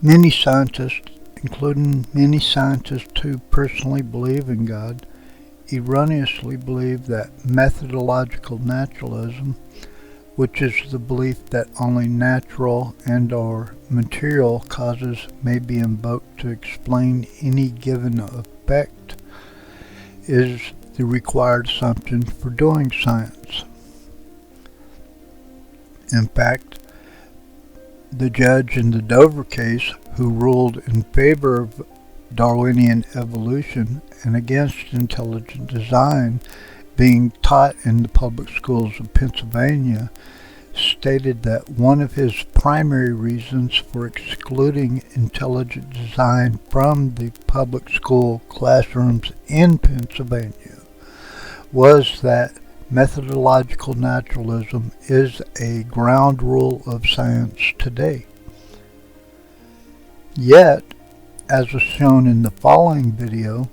Many scientists, including many scientists who personally believe in God, erroneously believe that methodological naturalism, which is the belief that only natural and/or material causes may be invoked to explain any given effect, is the required assumption for doing science. In fact, the judge in the Dover case, who ruled in favor of Darwinian evolution and against intelligent design being taught in the public schools of Pennsylvania, stated that one of his primary reasons for excluding intelligent design from the public school classrooms in Pennsylvania was that methodological naturalism is a ground rule of science today. Yet, as was shown in the following video,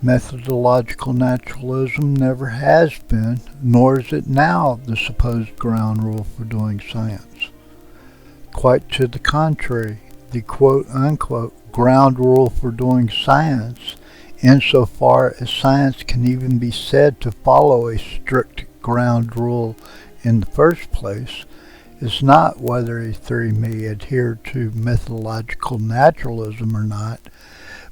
methodological naturalism never has been, nor is it now, the supposed ground rule for doing science. Quite to the contrary, the quote-unquote ground rule for doing science, insofar as science can even be said to follow a strict ground rule in the first place, is not whether a theory may adhere to methodological naturalism or not,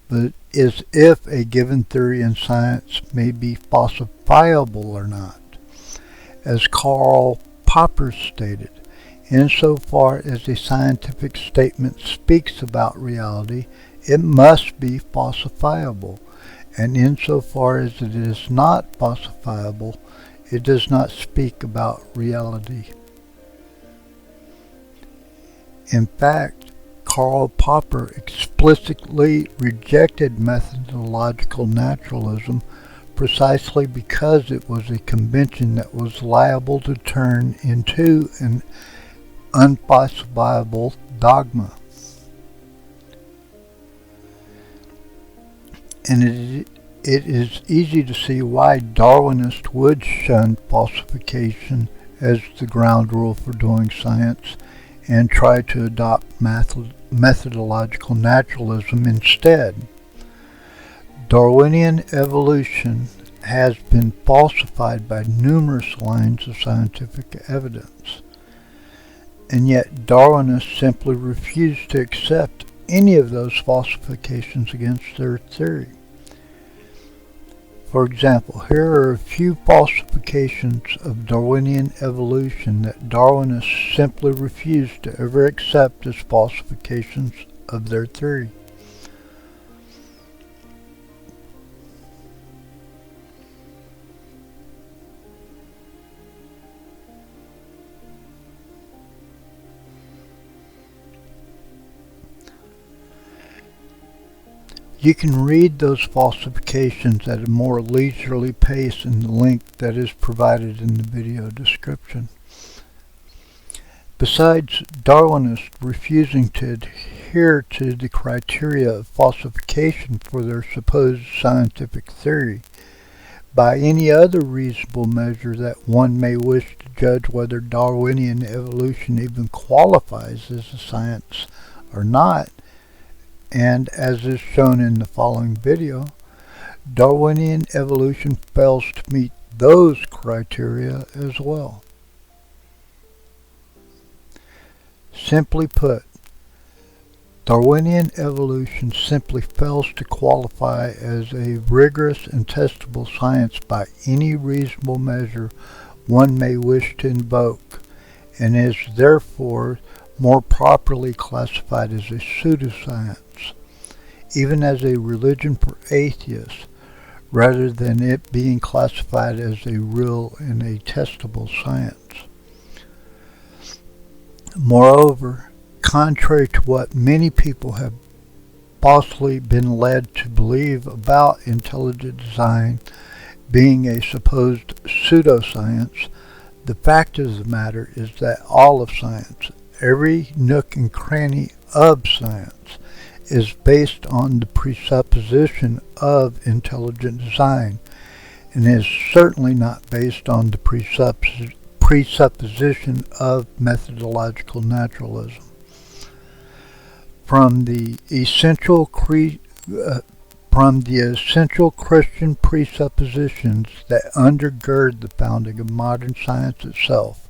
but is if a given theory in science may be falsifiable or not. As Karl Popper stated, insofar as a scientific statement speaks about reality, it must be falsifiable, and insofar as it is not falsifiable, it does not speak about reality. In fact, Karl Popper explicitly rejected methodological naturalism precisely because it was a convention that was liable to turn into an unfalsifiable dogma. And it is easy to see why Darwinists would shun falsification as the ground rule for doing science and try to adopt methodological naturalism instead. Darwinian evolution has been falsified by numerous lines of scientific evidence, and yet Darwinists simply refuse to accept any of those falsifications against their theory. For example, here are a few falsifications of Darwinian evolution that Darwinists simply refuse to ever accept as falsifications of their theory. You can read those falsifications at a more leisurely pace in the link that is provided in the video description. Besides Darwinists refusing to adhere to the criteria of falsification for their supposed scientific theory, by any other reasonable measure that one may wish to judge whether Darwinian evolution even qualifies as a science or not, and as is shown in the following video, Darwinian evolution fails to meet those criteria as well. Simply put, Darwinian evolution simply fails to qualify as a rigorous and testable science by any reasonable measure one may wish to invoke, and is therefore more properly classified as a pseudoscience, even as a religion for atheists, rather than it being classified as a real and a testable science. Moreover, contrary to what many people have falsely been led to believe about intelligent design being a supposed pseudoscience, the fact of the matter is that all of science, every nook and cranny of science, is based on the presupposition of intelligent design, and is certainly not based on the presupposition of methodological naturalism. from the essential Christian presuppositions that undergird the founding of modern science itself,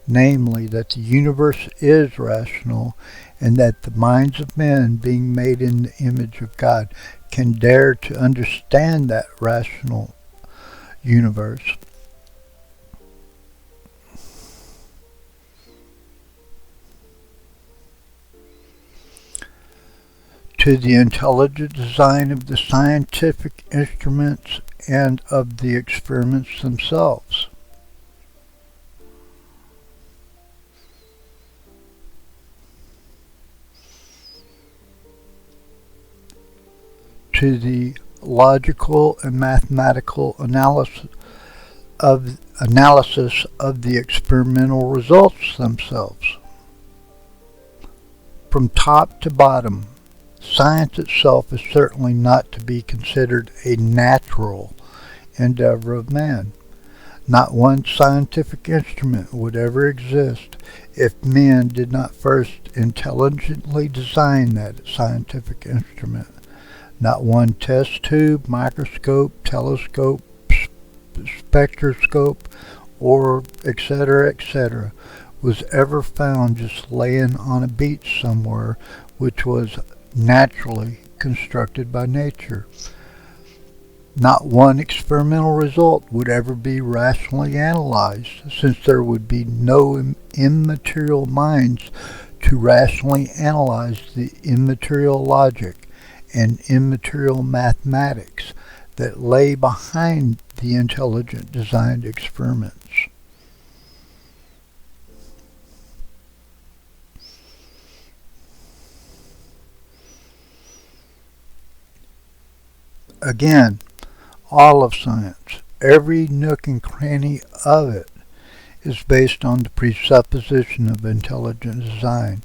namely that the universe is rational and that the minds of men, being made in the image of God, can dare to understand that rational universe. To the intelligent design of the scientific instruments and of the experiments themselves. To the logical and mathematical analysis of the experimental results themselves. From top to bottom, science itself is certainly not to be considered a natural endeavor of man. Not one scientific instrument would ever exist if men did not first intelligently design that scientific instrument. Not one test tube, microscope, telescope, spectroscope, or etc., was ever found just laying on a beach somewhere, which was naturally constructed by nature. Not one experimental result would ever be rationally analyzed, since there would be no immaterial minds to rationally analyze the immaterial logic and immaterial mathematics that lay behind the intelligent designed experiments. Again, all of science, every nook and cranny of it, is based on the presupposition of intelligent design,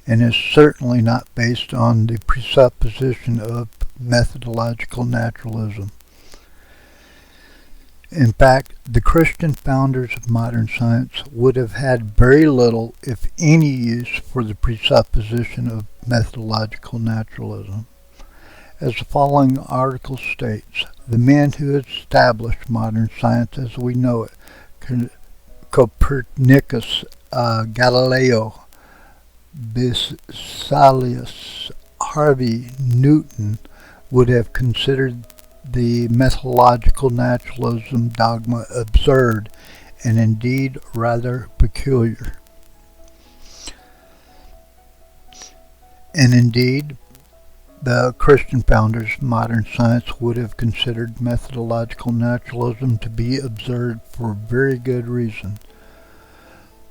and is certainly not based on the presupposition of methodological naturalism. In fact, the Christian founders of modern science would have had very little, if any, use for the presupposition of methodological naturalism. As the following article states, the men who established modern science as we know it, Copernicus, Galileo, Vesalius, Harvey, Newton, would have considered the methodological naturalism dogma absurd and indeed rather peculiar. And indeed, the Christian founders of modern science would have considered methodological naturalism to be absurd for a very good reason.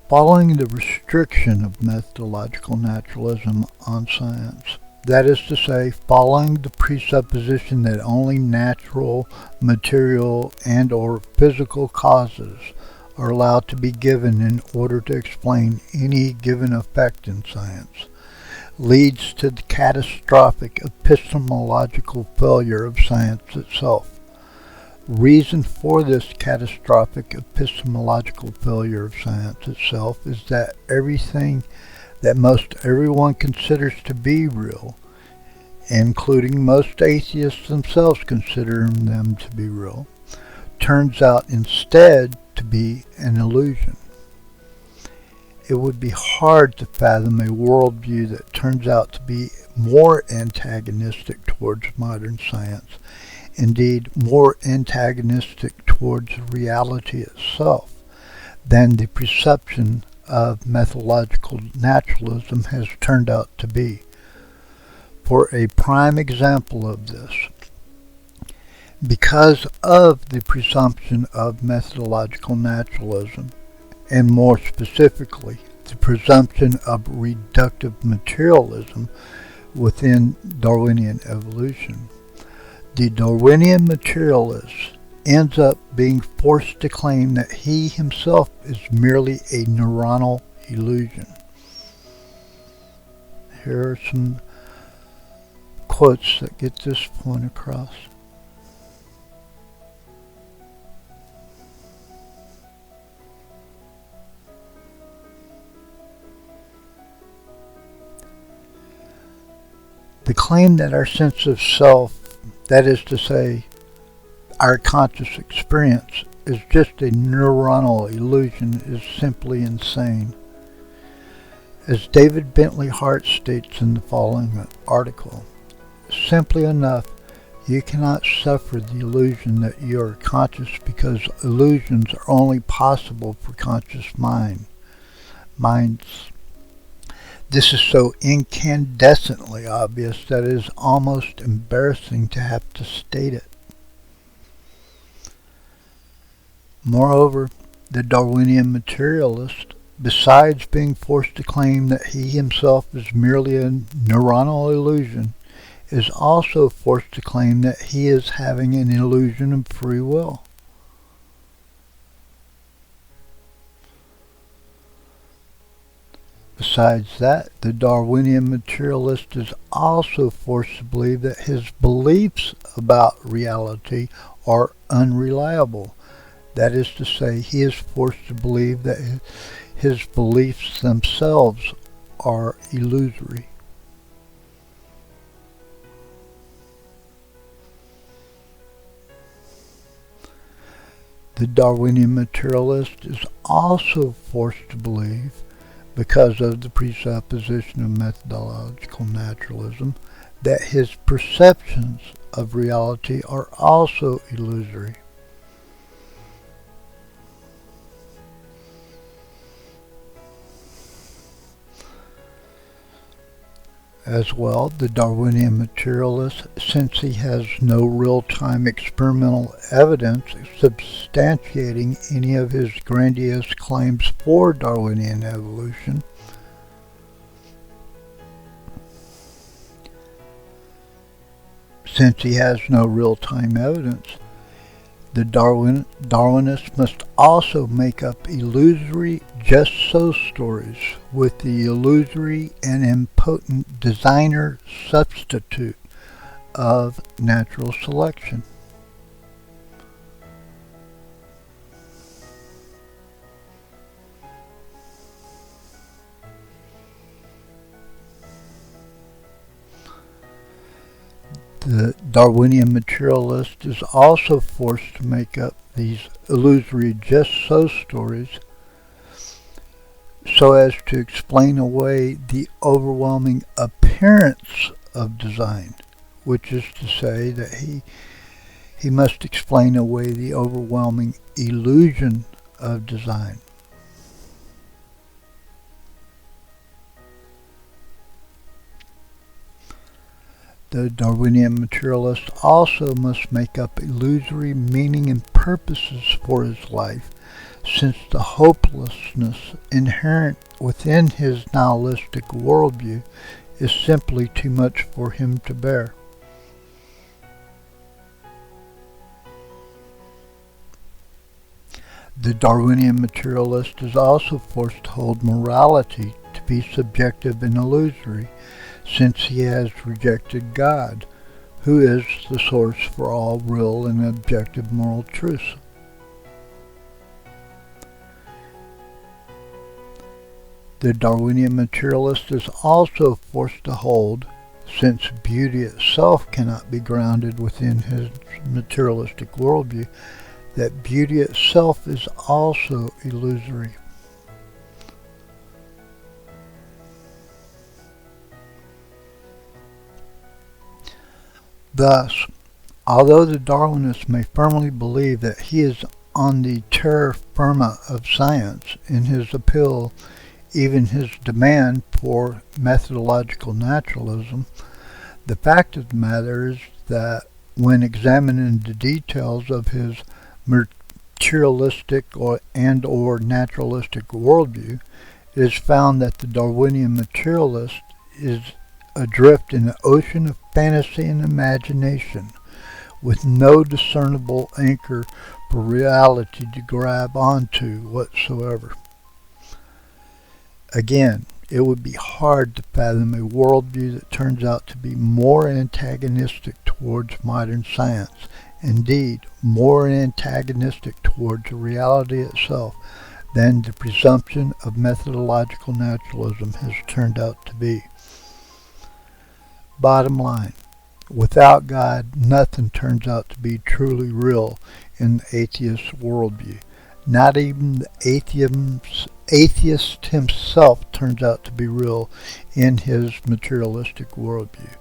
Following the restriction of methodological naturalism on science, that is to say, following the presupposition that only natural, material, and/or physical causes are allowed to be given in order to explain any given effect in science, leads to the catastrophic epistemological failure of science itself. Reason for this catastrophic epistemological failure of science itself is that everything that most everyone considers to be real, including most atheists themselves considering them to be real, turns out instead to be an illusion. It would be hard to fathom a worldview that turns out to be more antagonistic towards modern science, indeed more antagonistic towards reality itself, than the perception of methodological naturalism has turned out to be. For a prime example of this, because of the presumption of methodological naturalism, and more specifically, the presumption of reductive materialism within Darwinian evolution, the Darwinian materialist ends up being forced to claim that he himself is merely a neuronal illusion. Here are some quotes that get this point across. The claim that our sense of self, that is to say, our conscious experience, is just a neuronal illusion is simply insane. As David Bentley Hart states in the following article, simply enough, you cannot suffer the illusion that you are conscious because illusions are only possible for conscious minds. This is so incandescently obvious that it is almost embarrassing to have to state it. Moreover, the Darwinian materialist, besides being forced to claim that he himself is merely a neuronal illusion, is also forced to claim that he is having an illusion of free will. Besides that, the Darwinian materialist is also forced to believe that his beliefs about reality are unreliable. That is to say, he is forced to believe that his beliefs themselves are illusory. The Darwinian materialist is also forced to believe, because of the presupposition of methodological naturalism, that his perceptions of reality are also illusory. As well, the Darwinian materialist, since he has no real-time experimental evidence substantiating any of his grandiose claims for Darwinian evolution, the Darwinist must also make up illusory just-so stories with the illusory and impotent designer substitute of natural selection. The Darwinian materialist is also forced to make up these illusory just-so stories so as to explain away the overwhelming appearance of design, which is to say that he must explain away the overwhelming illusion of design. The Darwinian materialist also must make up illusory meaning and purposes for his life, since the hopelessness inherent within his nihilistic worldview is simply too much for him to bear. The Darwinian materialist is also forced to hold morality to be subjective and illusory, since he has rejected God, who is the source for all real and objective moral truths. The Darwinian materialist is also forced to hold, since beauty itself cannot be grounded within his materialistic worldview, that beauty itself is also illusory. Thus, although the Darwinist may firmly believe that he is on the terra firma of science in his appeal, even his demand for methodological naturalism, the fact of the matter is that when examining the details of his materialistic or naturalistic worldview, it is found that the Darwinian materialist is adrift in an ocean of fantasy and imagination, with no discernible anchor for reality to grab onto whatsoever. Again, it would be hard to fathom a worldview that turns out to be more antagonistic towards modern science, indeed more antagonistic towards reality itself, than the presumption of methodological naturalism has turned out to be. Bottom line, without God, nothing turns out to be truly real in the atheist worldview. Not even the atheist himself turns out to be real in his materialistic worldview,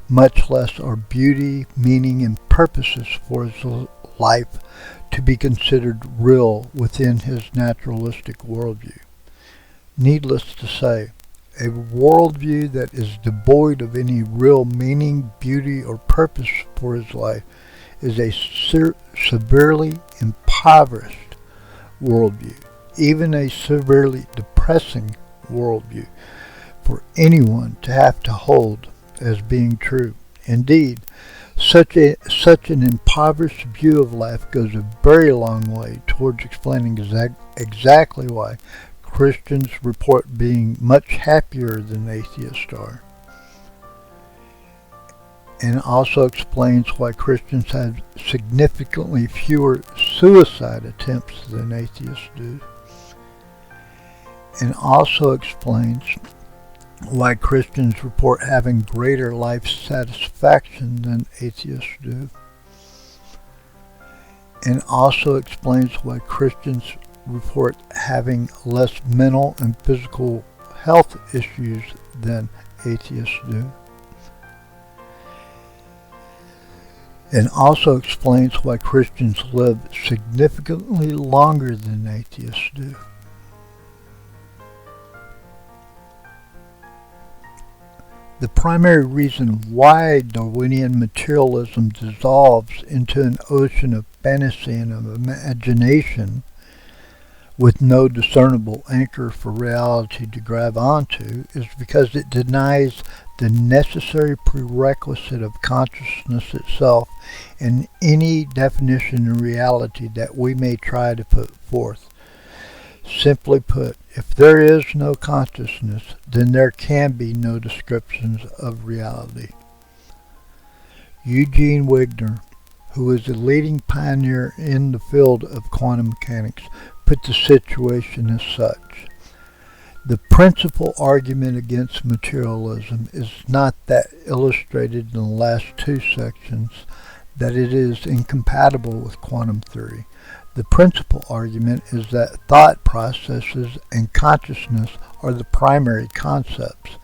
much less are beauty, meaning, and purposes for his life to be considered real within his naturalistic worldview. Needless to say, a worldview that is devoid of any real meaning, beauty, or purpose for his life is a severely impoverished worldview, even a severely depressing worldview for anyone to have to hold as being true. Indeed, such an impoverished view of life goes a very long way towards explaining exactly why Christians report being much happier than atheists are, and also explains why Christians have significantly fewer suicide attempts than atheists do, and also explains why Christians report having greater life satisfaction than atheists do, and also explains why Christians report having less mental and physical health issues than atheists do, and also explains why Christians live significantly longer than atheists do. The primary reason why Darwinian materialism dissolves into an ocean of fantasy and of imagination with no discernible anchor for reality to grab onto is because it denies the necessary prerequisite of consciousness itself in any definition of reality that we may try to put forth. Simply put, if there is no consciousness, then there can be no descriptions of reality. Eugene Wigner, who is a leading pioneer in the field of quantum mechanics, put the situation as such. The principal argument against materialism is not that illustrated in the last two sections, that it is incompatible with quantum theory. The principal argument is that thought processes and consciousness are the primary concepts,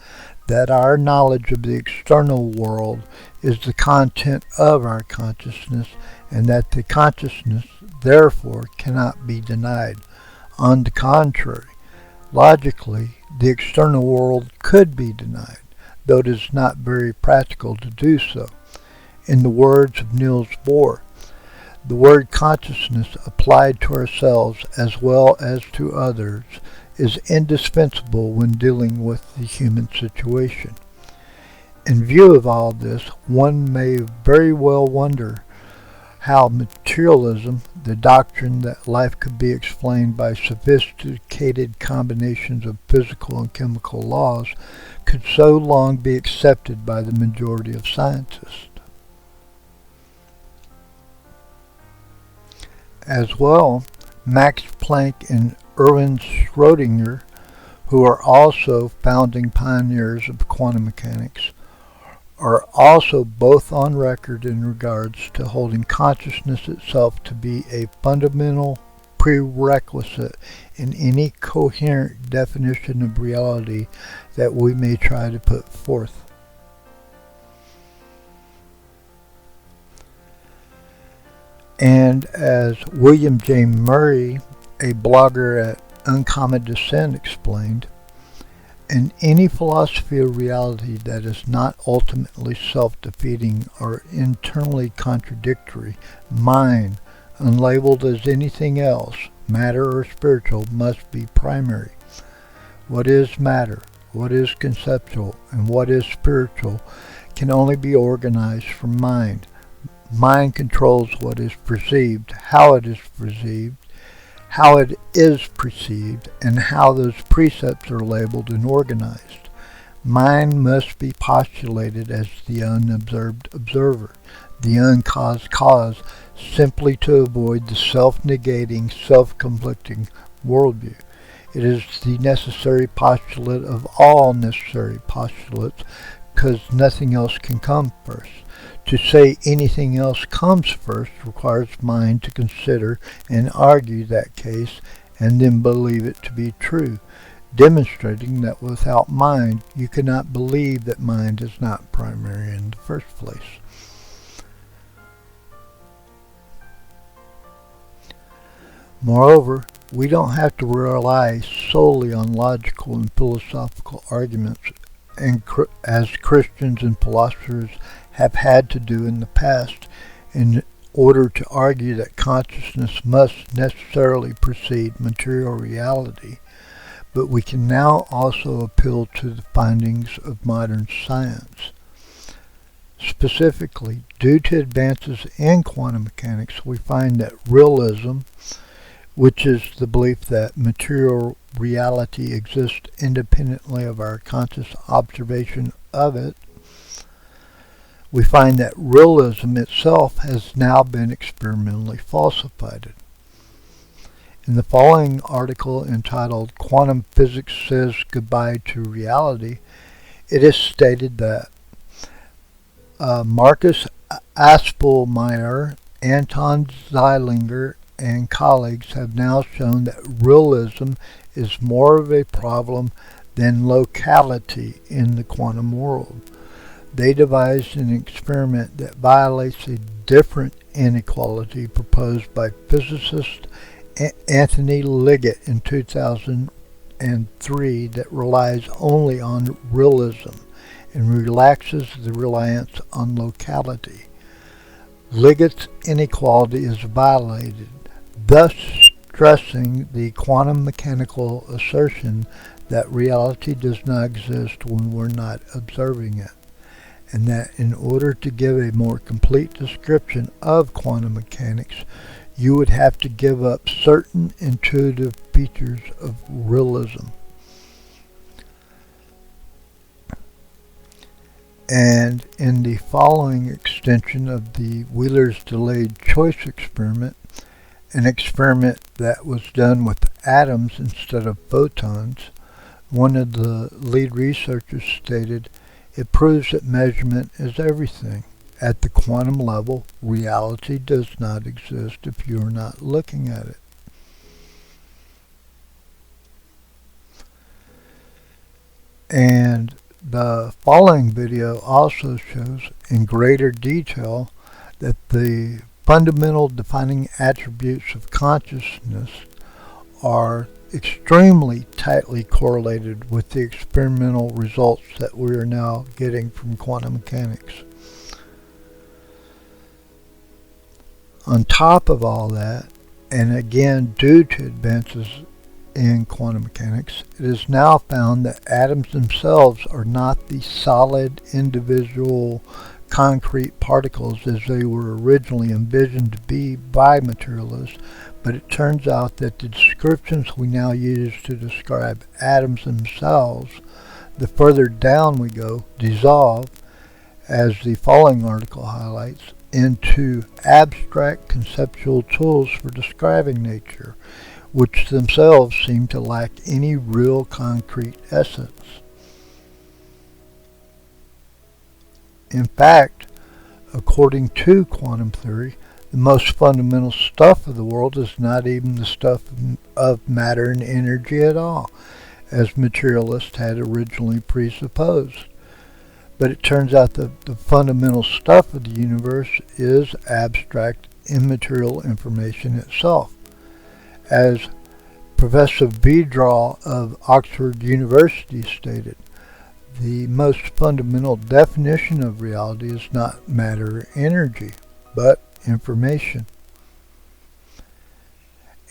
that our knowledge of the external world is the content of our consciousness, and that the consciousness therefore cannot be denied. On the contrary, logically, the external world could be denied, though it is not very practical to do so. In the words of Niels Bohr, the word consciousness applied to ourselves as well as to others is indispensable when dealing with the human situation. In view of all this, one may very well wonder how materialism, the doctrine that life could be explained by sophisticated combinations of physical and chemical laws, could so long be accepted by the majority of scientists. As well, Max Planck and Erwin Schrödinger, who are also founding pioneers of quantum mechanics, are also both on record in regards to holding consciousness itself to be a fundamental prerequisite in any coherent definition of reality that we may try to put forth. And as William J. Murray, a blogger at Uncommon Descent, explained, in any philosophy of reality that is not ultimately self-defeating or internally contradictory, mind, unlabeled as anything else, matter or spiritual, must be primary. What is matter, what is conceptual, and what is spiritual can only be organized from mind. Mind controls what is perceived, how it is perceived, how it is perceived, and how those precepts are labeled and organized. Mind must be postulated as the unobserved observer, the uncaused cause, simply to avoid the self-negating, self-conflicting worldview. It is the necessary postulate of all necessary postulates, because nothing else can come first. To say anything else comes first requires mind to consider and argue that case and then believe it to be true, demonstrating that without mind you cannot believe that mind is not primary in the first place. Moreover, we don't have to rely solely on logical and philosophical arguments as Christians and philosophers have had to do in the past in order to argue that consciousness must necessarily precede material reality, but we can now also appeal to the findings of modern science. Specifically, due to advances in quantum mechanics, we find that realism, which is the belief that material reality exists independently of our conscious observation of it, we find that realism itself has now been experimentally falsified. In the following article entitled "Quantum Physics Says Goodbye to Reality," it is stated that Marcus Aspelmeyer, Anton Zeilinger, and colleagues have now shown that realism is more of a problem than locality in the quantum world. They devised an experiment that violates a different inequality proposed by physicist Anthony Liggett in 2003 that relies only on realism and relaxes the reliance on locality. Liggett's inequality is violated, thus stressing the quantum mechanical assertion that reality does not exist when we're not observing it, and that in order to give a more complete description of quantum mechanics, you would have to give up certain intuitive features of realism. And in the following extension of the Wheeler's delayed choice experiment, an experiment that was done with atoms instead of photons, one of the lead researchers stated, "It proves that measurement is everything. At the quantum level, reality does not exist if you are not looking at it." And the following video also shows in greater detail that the fundamental defining attributes of consciousness are extremely tightly correlated with the experimental results that we are now getting from quantum mechanics. On top of all that, and again due to advances in quantum mechanics, it is now found that atoms themselves are not the solid individual concrete particles as they were originally envisioned to be by materialists, but it turns out that the descriptions we now use to describe atoms themselves, the further down we go, dissolve, as the following article highlights, into abstract conceptual tools for describing nature, which themselves seem to lack any real concrete essence. In fact, according to quantum theory, the most fundamental stuff of the world is not even the stuff of matter and energy at all, as materialists had originally presupposed. But it turns out that the fundamental stuff of the universe is abstract, immaterial information itself. As Professor Bedraw of Oxford University stated, the most fundamental definition of reality is not matter or energy, but information.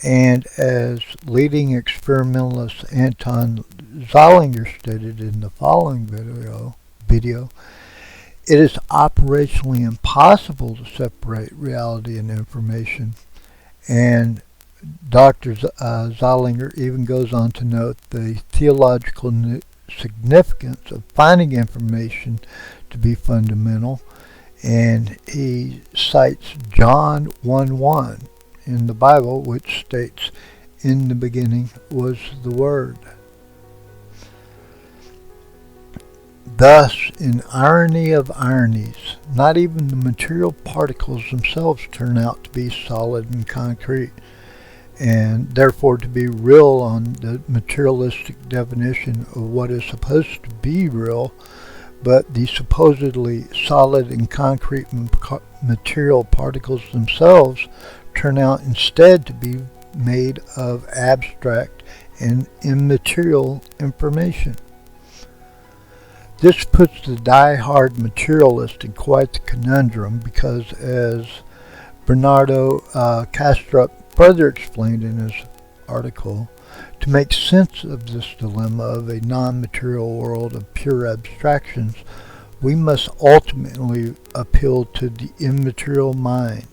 And as leading experimentalist Anton Zeilinger stated in the following video, it is operationally impossible to separate reality and information. And Dr. Zeilinger even goes on to note the theological significance of finding information to be fundamental, and he cites John 1:1 in the Bible, which states, "In the beginning was the Word." Thus, in irony of ironies, not even the material particles themselves turn out to be solid and concrete, and therefore to be real on the materialistic definition of what is supposed to be real, but the supposedly solid and concrete material particles themselves turn out instead to be made of abstract and immaterial information. This puts the die-hard materialist in quite the conundrum because, as Bernardo Kastrup further explained in his article, to make sense of this dilemma of a non-material world of pure abstractions, we must ultimately appeal to the immaterial mind.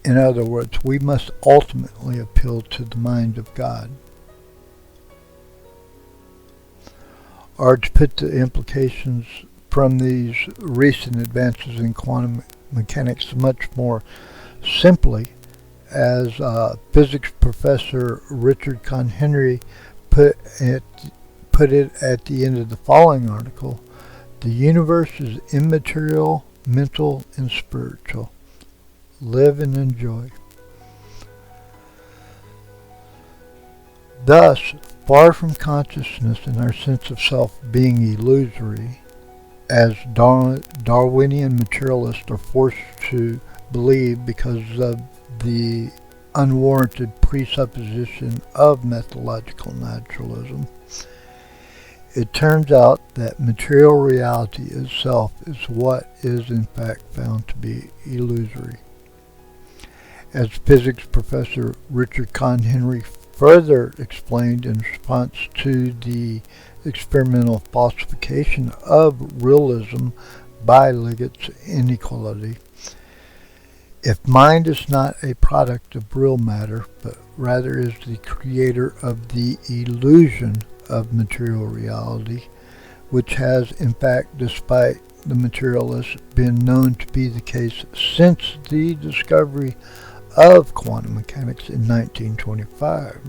In other words, we must ultimately appeal to the mind of God. Or to put the implications from these recent advances in quantum mechanics much more simply, as physics professor Richard Conhenry put it at the end of the following article, the universe is immaterial, mental, and spiritual. Live and enjoy. Thus, far from consciousness and our sense of self being illusory, as Darwinian materialists are forced to believe because of the unwarranted presupposition of methodological naturalism, it turns out that material reality itself is what is in fact found to be illusory. As physics professor Richard Conhenry further explained in response to the experimental falsification of realism by Liggett's inequality, if mind is not a product of real matter, but rather is the creator of the illusion of material reality, which has in fact, despite the materialists, been known to be the case since the discovery of quantum mechanics in 1925,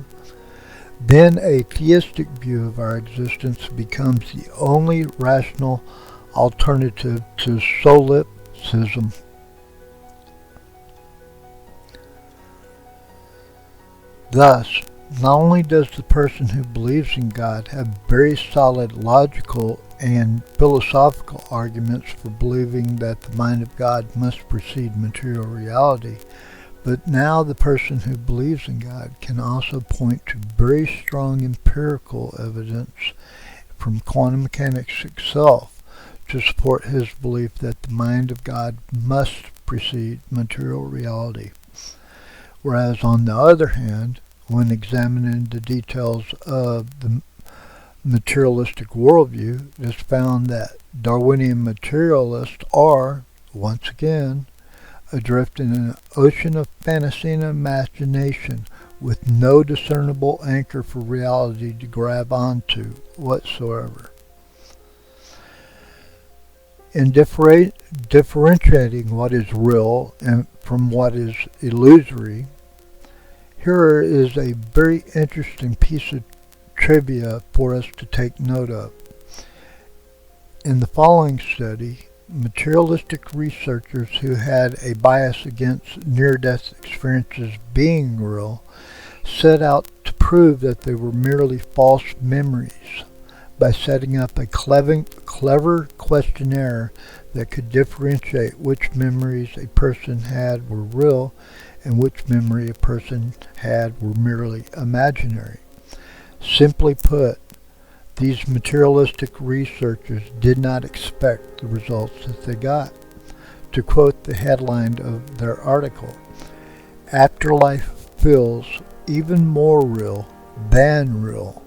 then a theistic view of our existence becomes the only rational alternative to solipsism. Thus, not only does the person who believes in God have very solid logical and philosophical arguments for believing that the mind of God must precede material reality, but now the person who believes in God can also point to very strong empirical evidence from quantum mechanics itself to support his belief that the mind of God must precede material reality. Whereas on the other hand, when examining the details of the materialistic worldview, it is found that Darwinian materialists are, once again, adrift in an ocean of fantasy and imagination with no discernible anchor for reality to grab onto whatsoever. In differentiating what is real and from what is illusory, here is a very interesting piece of trivia for us to take note of. In the following study, materialistic researchers who had a bias against near-death experiences being real set out to prove that they were merely false memories by setting up a clever questionnaire that could differentiate which memories a person had were real and which memory a person had were merely imaginary. Simply put, these materialistic researchers did not expect the results that they got. To quote the headline of their article, "Afterlife feels even more real than real."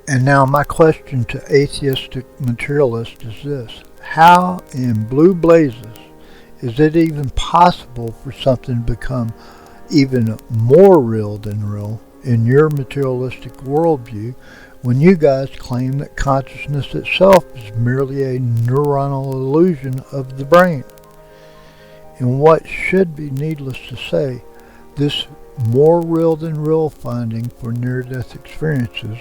And now my question to atheistic materialists is this: how in blue blazes is it even possible for something to become even more real than real in your materialistic worldview when you guys claim that consciousness itself is merely a neuronal illusion of the brain? In what should be needless to say, this more real than real finding for near-death experiences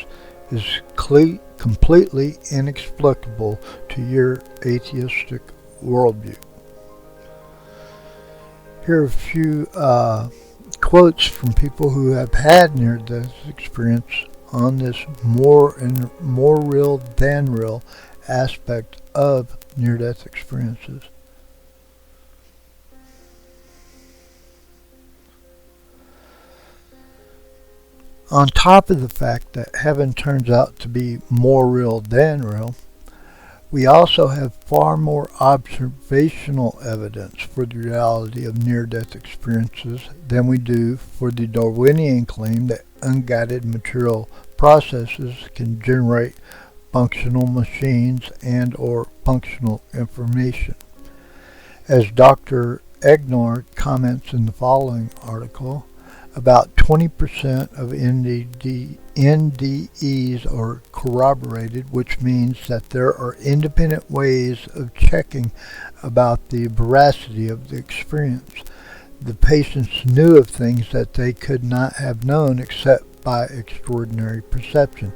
is completely inexplicable to your atheistic worldview. Here are a few quotes from people who have had near-death experience on this more real than real aspect of near-death experiences. On top of the fact that heaven turns out to be more real than real, we also have far more observational evidence for the reality of near-death experiences than we do for the Darwinian claim that unguided material processes can generate functional machines and or functional information. As Dr. Egnor comments in the following article, about 20% of NDEs are corroborated, which means that there are independent ways of checking about the veracity of the experience. The patients knew of things that they could not have known except by extraordinary perception,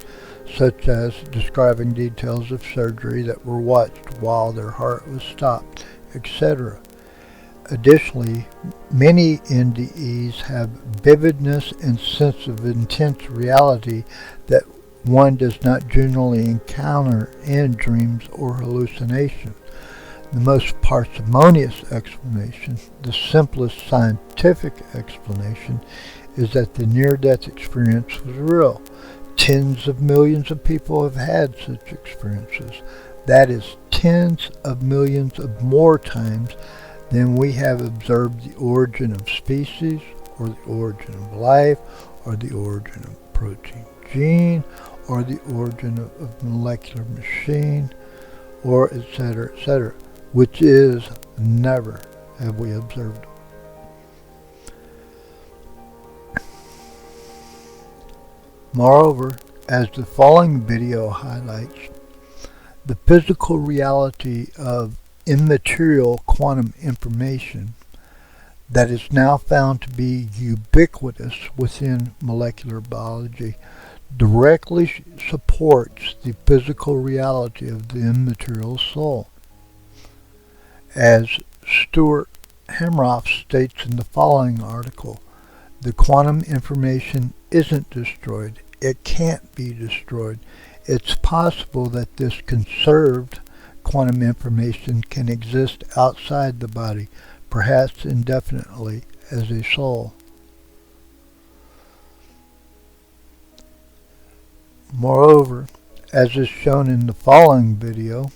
such as describing details of surgery that were watched while their heart was stopped, etc. Additionally, many NDEs have vividness and sense of intense reality that one does not generally encounter in dreams or hallucinations. The most parsimonious explanation, the simplest scientific explanation, is that the near-death experience was real. Tens of millions of people have had such experiences. That is tens of millions of more times than we have observed the origin of species, or the origin of life, or the origin of protein gene, or the origin of molecular machine, or etc., etc., which is never have we observed. Moreover, as the following video highlights, the physical reality of immaterial quantum information that is now found to be ubiquitous within molecular biology directly supports the physical reality of the immaterial soul. As Stuart Hemroff states in the following article, the quantum information isn't destroyed. It can't be destroyed. It's possible that this conserved quantum information can exist outside the body, perhaps indefinitely, as a soul. Moreover, as is shown in the following video,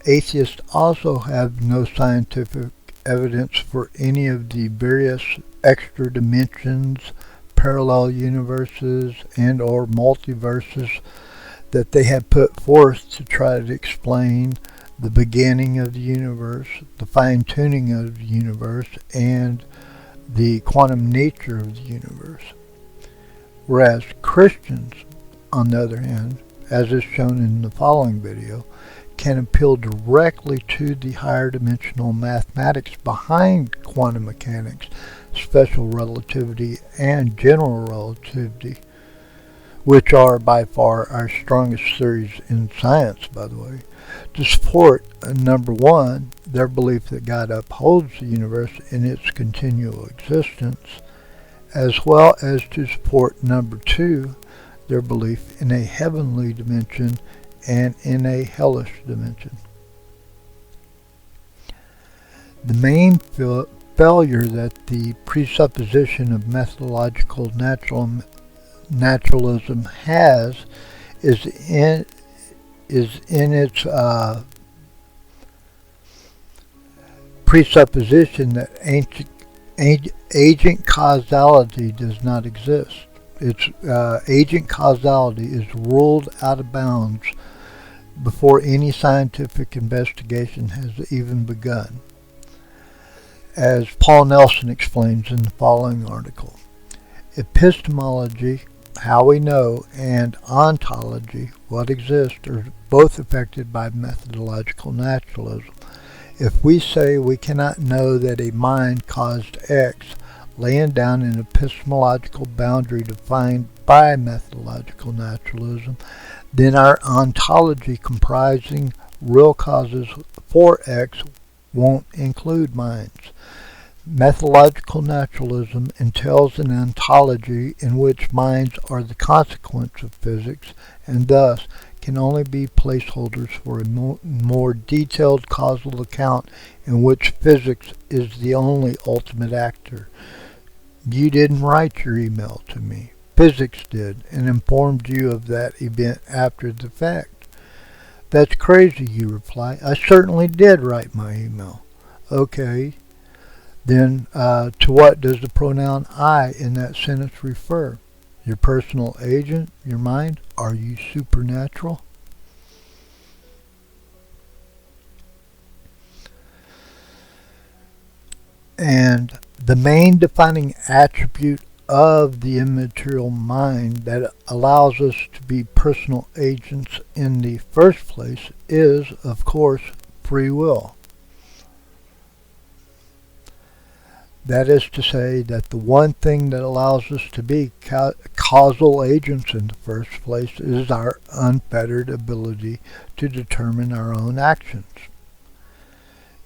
atheists also have no scientific evidence for any of the various extra dimensions, parallel universes, and or multiverses that they have put forth to try to explain the beginning of the universe, the fine-tuning of the universe, and the quantum nature of the universe. Whereas Christians, on the other hand, as is shown in the following video, can appeal directly to the higher dimensional mathematics behind quantum mechanics, special relativity, and general relativity, which are by far our strongest theories in science, by the way, to support, number one, their belief that God upholds the universe in its continual existence, as well as to support, number two, their belief in a heavenly dimension and in a hellish dimension. The main failure that the presupposition of methodological naturalism has is in its presupposition that agent causality does not exist. Its agent causality is ruled out of bounds before any scientific investigation has even begun. As Paul Nelson explains in the following article, epistemology, how we know, and ontology, what exists, are both affected by methodological naturalism. If we say we cannot know that a mind caused X, laying down an epistemological boundary defined by methodological naturalism, then our ontology comprising real causes for X won't include minds. Methodological naturalism entails an ontology in which minds are the consequence of physics and thus can only be placeholders for a more detailed causal account in which physics is the only ultimate actor. You didn't write your email to me. Physics did and informed you of that event after the fact. That's crazy, you reply. I certainly did write my email. Okay, then to what does the pronoun I in that sentence refer? Your personal agent, your mind? Are you supernatural? And the main defining attribute of the immaterial mind that allows us to be personal agents in the first place is, of course, free will. That is to say that the one thing that allows us to be causal agents in the first place is our unfettered ability to determine our own actions.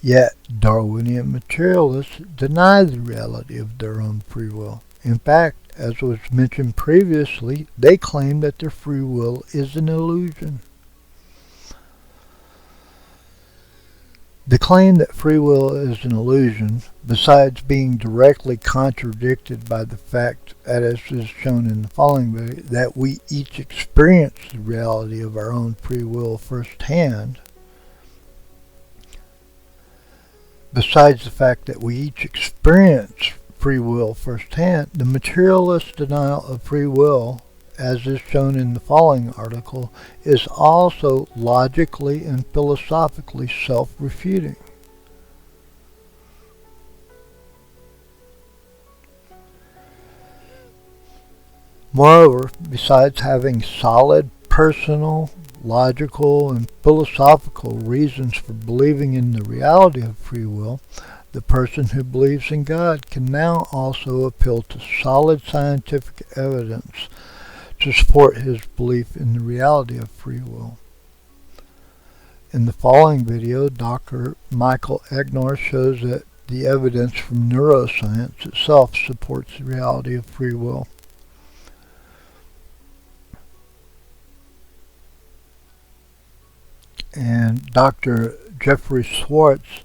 Yet Darwinian materialists deny the reality of their own free will. In fact, as was mentioned previously, they claim that their free will is an illusion. The claim that free will is an illusion, besides being directly contradicted by the fact, as is shown in the following video, that we each experience the reality of our own free will firsthand, besides the fact that we each experience free will firsthand, the materialist denial of free will, as is shown in the following article, is also logically and philosophically self-refuting. Moreover, besides having solid personal, logical, and philosophical reasons for believing in the reality of free will, the person who believes in God can now also appeal to solid scientific evidence to support his belief in the reality of free will. In the following video, Dr. Michael Egnor shows that the evidence from neuroscience itself supports the reality of free will. And Dr. Jeffrey Schwartz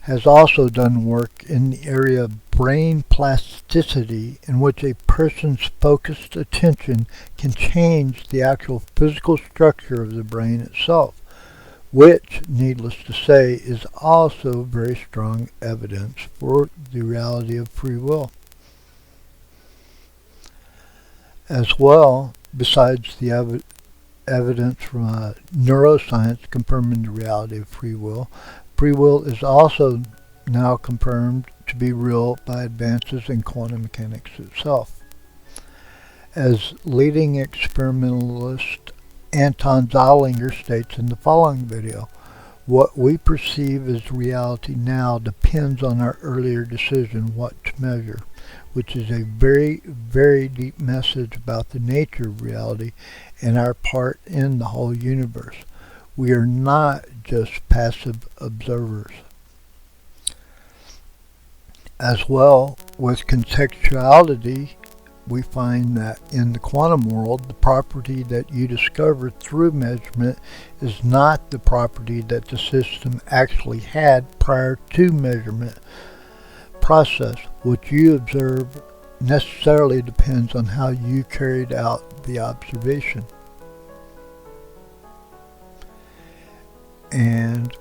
has also done work in the area of brain plasticity, in which a person's focused attention can change the actual physical structure of the brain itself, which, needless to say, is also very strong evidence for the reality of free will. As well, besides the evidence from neuroscience confirming the reality of free will is also now confirmed to be real by advances in quantum mechanics itself. As leading experimentalist Anton Zeilinger states in the following video, what we perceive as reality now depends on our earlier decision what to measure, which is a very, very deep message about the nature of reality and our part in the whole universe. We are not just passive observers. As well, with contextuality, we find that in the quantum world, the property that you discover through measurement is not the property that the system actually had prior to measurement process. What you observe necessarily depends on how you carried out the observation. And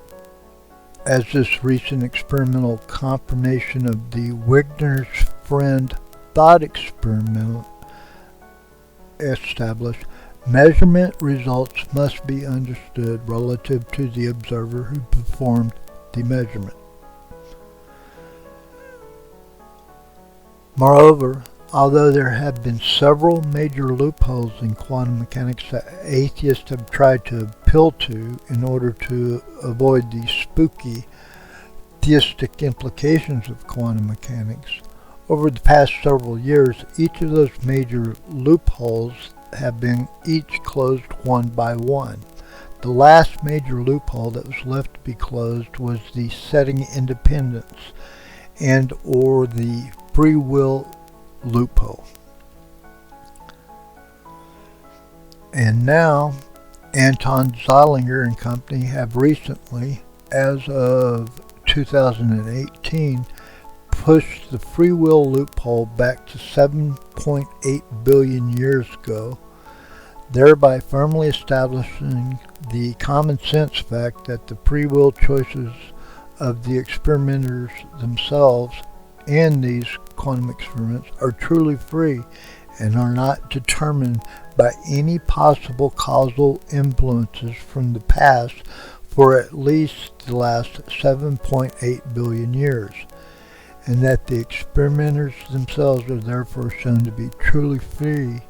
as this recent experimental confirmation of the Wigner's friend thought experiment established, measurement results must be understood relative to the observer who performed the measurement. Moreover, although there have been several major loopholes in quantum mechanics that atheists have tried to appeal to in order to avoid the spooky theistic implications of quantum mechanics, Over the past several years, each of those major loopholes have been each closed one by one. The last major loophole that was left to be closed was the setting independence and or the free will loophole. And now Anton Zeilinger and company have recently, as of 2018, pushed the free will loophole back to 7.8 billion years ago, thereby firmly establishing the common sense fact that the free will choices of the experimenters themselves in these quantum experiments are truly free and are not determined by any possible causal influences from the past for at least the last 7.8 billion years, and that the experimenters themselves are therefore shown to be truly free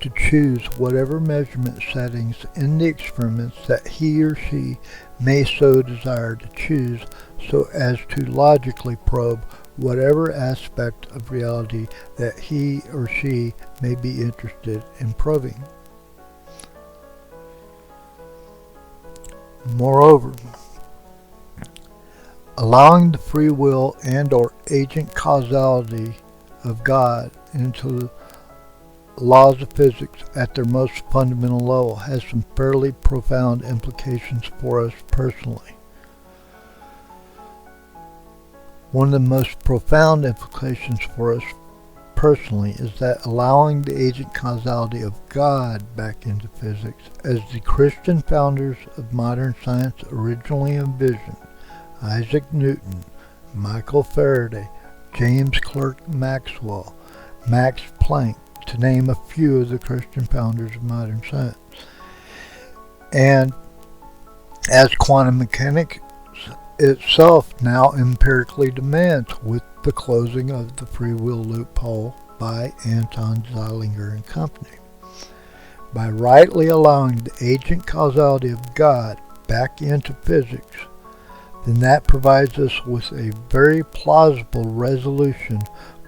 to choose whatever measurement settings in the experiments that he or she may so desire to choose, so as to logically probe whatever aspect of reality that he or she may be interested in probing. Moreover, allowing the free will and or agent causality of God into laws of physics at their most fundamental level has some fairly profound implications for us personally. One of the most profound implications for us personally is that allowing the agent causality of God back into physics, as the Christian founders of modern science originally envisioned, Isaac Newton, Michael Faraday, James Clerk Maxwell, Max Planck, to name a few of the Christian founders of modern science. And as quantum mechanics itself now empirically demands, with the closing of the free will loophole by Anton Zeilinger and company. By rightly allowing the agent causality of God back into physics, then that provides us with a very plausible resolution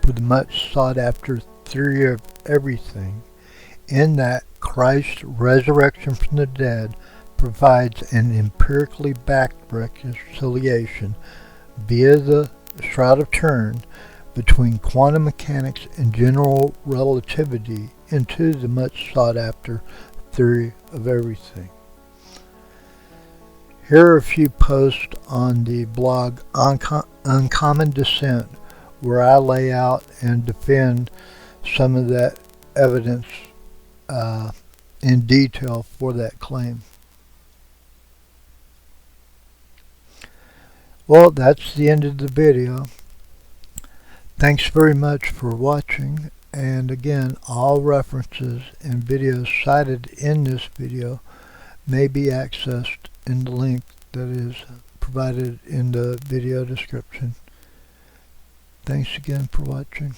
for the much sought after theory of everything, in that Christ's resurrection from the dead provides an empirically backed reconciliation via the Shroud of Turin between quantum mechanics and general relativity into the much sought after theory of everything. Here are a few posts on the blog Uncommon Descent, where I lay out and defend some of that evidence in detail for that claim. Well, that's the end of the video. Thanks very much for watching, and again, all references and videos cited in this video may be accessed in the link that is provided in the video description. Thanks again for watching.